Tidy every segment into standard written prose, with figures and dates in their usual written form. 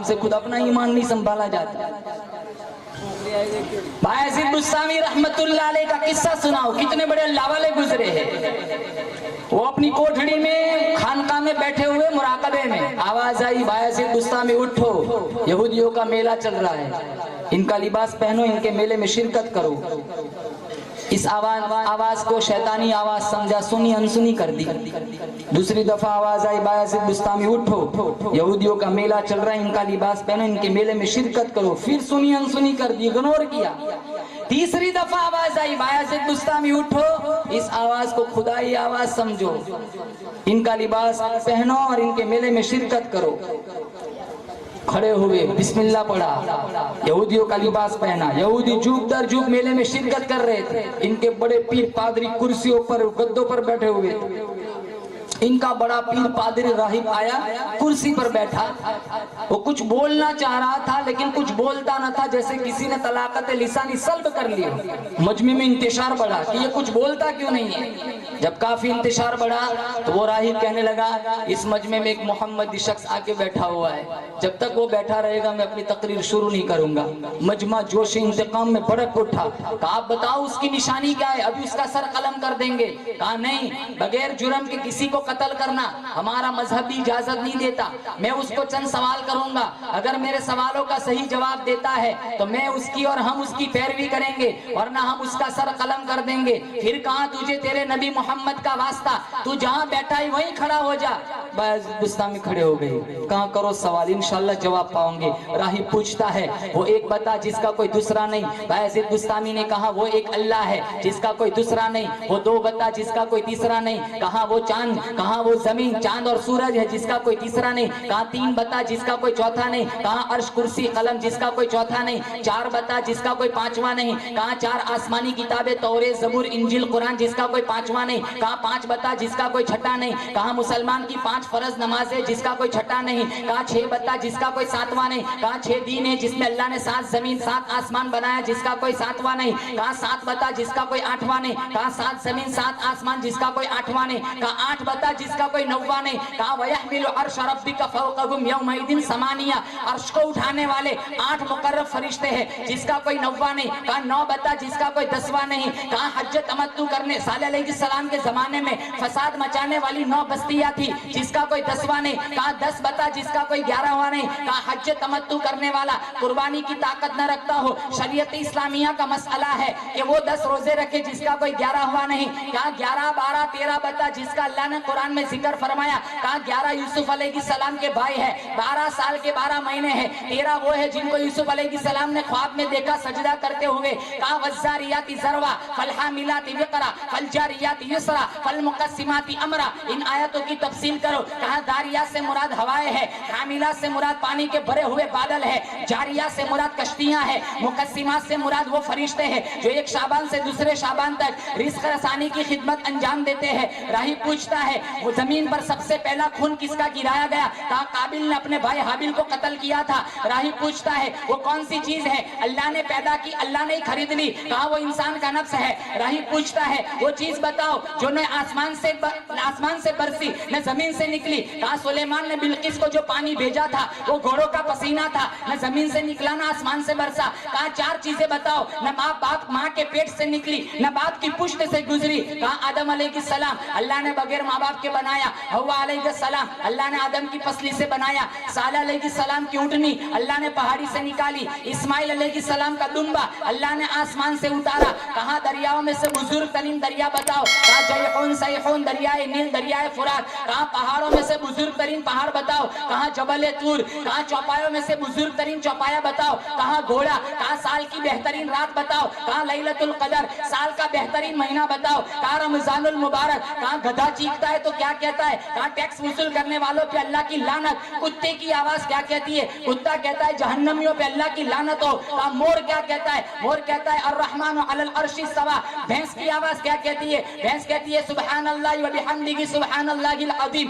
قلم سے خود اپنا ایمان نہیں سنبھالا جاتا. بایزید بستامی رحمت اللہ علیہ کا قصہ سناؤ, کتنے بڑے اللہ والے گزرے ہیں. وہ اپنی کوٹھڑی میں خانقاہ میں بیٹھے ہوئے مراقبے میں, آواز آئی بایزید بستامی اٹھو, یہودیوں کا میلہ چل رہا ہے, ان کا لباس پہنو, ان کے میلے میں شرکت کرو. اس آواز کو شیطانی آواز سمجھا, سنی انسنی کر دی. دوسری دفعہ آواز آئی بایزید بستامی اٹھو, یہودیوں کا میلہ چل رہا ہے, ان کا لباس پہنو, ان کے میلے میں شرکت کرو. پھر سنی انسنی کر دی, اگنور کیا. تیسری دفعہ آواز آئی بایزید بستامی اٹھو, اس آواز کو خدائی آواز سمجھو, ان کا لباس پہنو اور ان کے میلے میں شرکت کرو. کھڑے ہوئے, بسم اللہ پڑھا, یہودیوں کا لباس پہنا. یہودی جھوک در جھوک میلے میں شرکت کر رہے تھے. ان کے بڑے پیر پادری کرسیوں پر گدوں پر بیٹھے ہوئے تھے. ان کا بڑا پیر پادری راہب آیا, کرسی پر بیٹھا. وہ کچھ بولنا چاہ رہا تھا لیکن کچھ بولتا نہ تھا, جیسے کسی نے طلاقت لسانی سلب کر لی. مجمع میں انتشار بڑھا کہ یہ کچھ بولتا کیوں نہیں ہے. جب کافی انتشار بڑھا تو وہ راہب کہنے لگا, اس مجمع میں ایک محمدی شخص آ کے بیٹھا ہوا ہے, جب تک وہ بیٹھا رہے گا میں اپنی تقریر شروع نہیں کروں گا. مجمع جوش انتقام میں بھڑک اٹھا. کہا آپ بتاؤ اس کی نشانی کیا ہے, ابھی اس کا سر قلم کر دیں گے. کہا نہیں, بغیر جرم کے کسی کو قتل کرنا ہمارا مذہبی اجازت نہیں دیتا. میں اس کو چند سوال کروں گا, اگر میرے سوالوں کا صحیح جواب دیتا ہے تو میں اس کی اور ہم اس کی پیروی کریں گے, ورنہ ہم اس کا سر قلم کر دیں گے. پھر کہا تجھے تیرے نبی محمد کا واسطہ, تو جہاں بیٹھا ہے وہیں کھڑا ہو جا. بایزید بستامی کھڑے ہو گئے. کہاں کرو سوال, انشاءاللہ جواب پاؤں گے. راہب پوچھتا ہے, وہ ایک بتا جس کا کوئی دوسرا نہیں. بایزید بستامی نے کہا وہ ایک اللہ ہے جس کا کوئی دوسرا نہیں. وہ دو بتا جس کا کوئی تیسرا نہیں. کہا وہ چاند, کہا وہ زمین, چاند اور سورج ہے جس کا کوئی تیسرا نہیں. کہا تین بتا جس کا کوئی چوتھا نہیں. کہا عرش کرسی قلم جس کا کوئی چوتھا نہیں. چار بتا جس کا کوئی پانچواں نہیں. کہا چار آسمانی کتابیں تورات زبور انجیل قرآن جس کا کوئی پانچواں نہیں. کہا پانچ بتا جس کا کوئی چھٹا نہیں. کہا مسلمان کی 5 فرض نمازیں جس کا کوئی چھٹا نہیں. کہا 6 بتا جس کا کوئی 7واں نہیں. کہا 6 دین ہے جس میں اللہ نے 7 زمین 7 آسمان بنایا جس کا کوئی 7واں نہیں. کہا 7 بتا جس کا کوئی 8واں نہیں. کہا 7 زمین 7 آسمان جس کا کوئی 8واں نہیں. کہا 8 بتا جس کا کوئی 9واں نہیں. کہا وَيَحْمِلُ عَرْشَ رَبِّكَ فَوْقَهُمْ يَوْمَئِذٍ ثَمَانِيَةٌ, عرش کو اٹھانے والے 8 مقرب فرشتے ہیں جس کا کوئی 9واں نہیں. کہا 9 بتا جس کا کوئی 10واں نہیں. کہا حج تمتع کرنے صالح علیہ السلام کے زمانے میں فساد مچانے والی 9 بستیاں تھی جس کا کوئی 10واں نہیں. کہا 10 بتا جس کا کوئی 11واں نہیں. کہا حج تمتع کرنے والا قربانی کی طاقت نہ رکھتا ہو, شریعت اسلامیہ کا مسئلہ ہے کہ وہ 10 روزے رکھے جس کا کوئی 11واں نہیں. کہا 11 12 13 بتا جس کا اللہ نے قرآن میں ذکر فرمایا. کہا 11 یوسف علیہ السلام کے بھائی ہے, 12 سال کے 12 مہینے ہیں. 13 وہ ہے جن کو یوسف علیہ السلام نے خواب میں دیکھا سجدہ کرتے ہوئے. کہا والذاریات ذروا فالحاملات وقرا فالجاریات یسرا فالمقسمات امرا. ان آیتوں کی تفصیل کرو. کہا داریات سے مراد ہوائیں ہے, حاملات سے مراد پانی کے بھرے ہوئے بادل ہے, جاریات سے مراد کشتیاں ہے, مقسمات سے مراد وہ فرشتے ہیں جو ایک شعبان سے دوسرے شعبان تک رزق رسانی کی خدمت انجام دیتے ہیں. راہب پوچھتا ہے وہ زمین پر سب سے پہلا خون کس کا گرایا گیا. کہا قابل نے اپنے بھائی حابیل کو قتل کیا تھا. راہب پوچھتا ہے وہ کون سی چیز ہے اللہ نے پیدا کی, اللہ نے خرید لی. کہا وہ انسان کا نفس ہے. راہب پوچھتا ہے وہ چیز بتاؤ جو نہ آسمان سے برسی نہ زمین سے نکلی. کہا سلیمان نے بلقیس کو جو پانی بھیجا تھا وہ گھوڑوں کا پسینہ تھا, نہ زمین سے نکلا نہ آسمان سے برسا. کہا 4 چیزیں بتاؤ, نہ باپ ماں کے پیٹ سے نکلی نہ باپ کی پشت سے گزری. کہا آدم علیہ السلام اللہ نے بغیر ماں باپ کے بنایا. حوا علیہ السلام اللہ نے آدم کی پسلی سے بنایا. صالح علیہ السلام کی اونٹنی اللہ نے پہاڑی سے نکالی. اسماعیل علیہ السلام کا دمبا اللہ نے آسمان سے اتارا. کہا دریاؤں میں سے بزرگ ترین دریا بتاؤ. کہا جیحون سیحون دریائے نیل دریائے فرات. کہا پہاڑوں میں سے بزرگ ترین پہاڑ بتاؤ. کہا جبل طور. کہا چوپایوں میں سے بزرگ ترین چوپایا بتاؤ. کہا گھوڑا. کہا سال کی بہترین رات بتاؤ. کہا لیلۃ القدر. سال کا بہترین مہینہ بتاؤ. کہا رمضان المبارک. کہا گدھا چیختا ہے تو کیا کہتا ہے. کہا ٹیکس وصول کرنے والوں پہ اللہ کی لعنت. کتے کی آواز کیا کہتی ہے. کتا کہتا ہے جہنمیوں پہ اللہ کی لعنت ہو. کہا مور کیا کہتا ہے. مور کہتا ہے الرحمن علی العرش استوى. بھینس کی آواز کیا کہتی ہے. بھینس کہتی ہے سبحان اللہ و بحمدہ سبحان اللہ العظیم.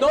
2